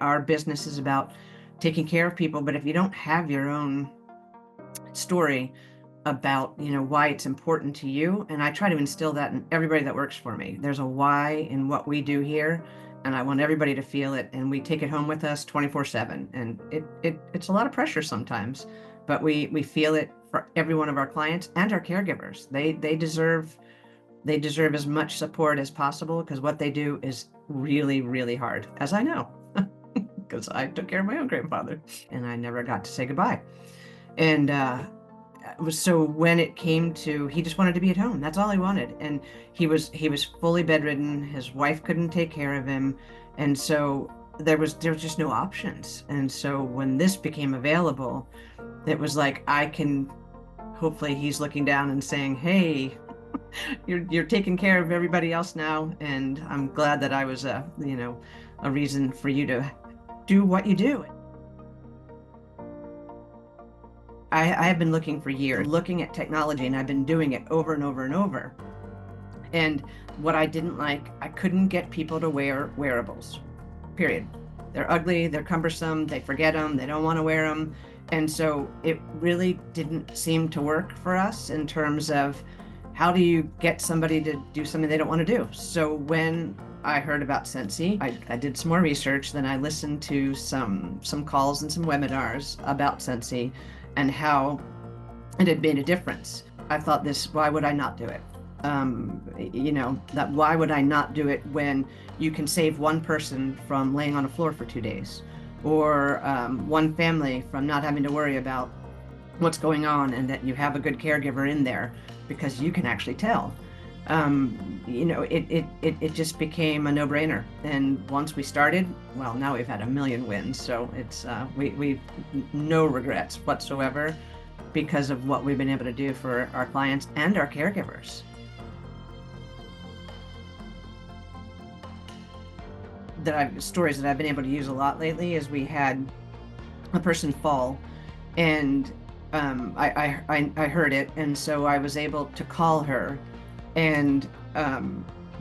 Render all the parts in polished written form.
Our business is about taking care of people, but if you don't have your own story about, why it's important to you, and I try to instill that in everybody that works for me. There's a why in what we do here, and I want everybody to feel it, and we take it home with us 24/7. And it's a lot of pressure sometimes, but we feel it for every one of our clients and our caregivers. They deserve as much support as possible, because what they do is really, really hard, as I know, because I took care of my own grandfather and I never got to say goodbye. And so when it came to, he just wanted to be at home. That's all he wanted. And he was fully bedridden. His wife couldn't take care of him. And so there was just no options. And so when this became available, it was like, hopefully he's looking down and saying, hey, you're taking care of everybody else now, and I'm glad that I was a reason for you to do what you do. I have been looking for years, looking at technology, and I've been doing it over and over and over. And what I didn't like, I couldn't get people to wear wearables, period. They're ugly, they're cumbersome, they forget them, they don't want to wear them. And so it really didn't seem to work for us in terms of, how do you get somebody to do something they don't want to do? So when I heard about Sensi, I did some more research. Then I listened to some calls and some webinars about Sensi and how it had made a difference. I thought, why would I not do it? Why would I not do it when you can save one person from laying on a floor for 2 days, or one family from not having to worry about what's going on, and that you have a good caregiver in there, because you can actually tell. It just became a no-brainer. And once we started, well, now we've had a million wins. So it's we've no regrets whatsoever, because of what we've been able to do for our clients and our caregivers. Stories that I've been able to use a lot lately is, we had a person fall, and I heard it, and so I was able to call her, and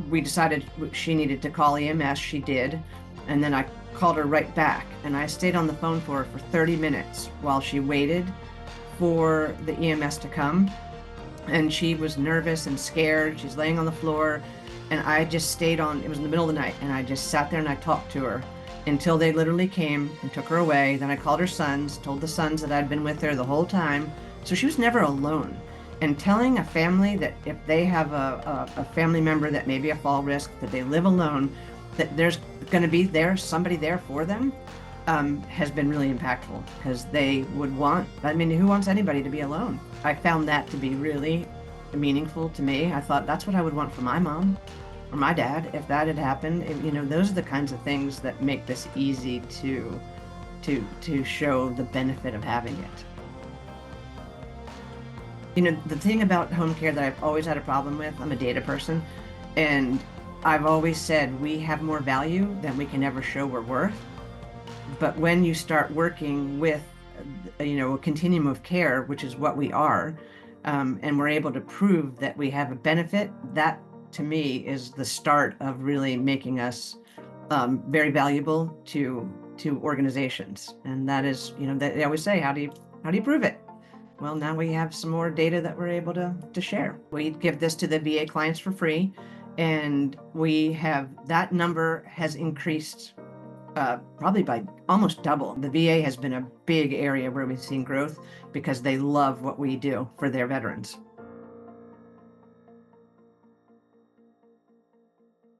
we decided she needed to call EMS. She did, and then I called her right back, and I stayed on the phone for her for 30 minutes while she waited for the EMS to come. And she was nervous and scared. She's laying on the floor, and I just stayed on. It was in the middle of the night, and I just sat there and I talked to her until they literally came and took her away. Then I called her sons, told the sons that I'd been with her the whole time. So she was never alone. And telling a family that if they have a family member that may be a fall risk, that they live alone, that there's going to be somebody there for them, has been really impactful, because they would want, who wants anybody to be alone? I found that to be really meaningful to me. I thought, that's what I would want for my mom or my dad if that had happened. Those are the kinds of things that make this easy to show the benefit of having it. The thing about home care that I've always had a problem with, I'm a data person, and I've always said we have more value than we can ever show we're worth. But when you start working with, a continuum of care, which is what we are, and we're able to prove that we have a benefit, that to me is the start of really making us very valuable to organizations. And that is, they always say, how do you prove it? Well, now we have some more data that we're able to share. We give this to the VA clients for free, and that number has increased probably by almost double. The VA has been a big area where we've seen growth, because they love what we do for their veterans.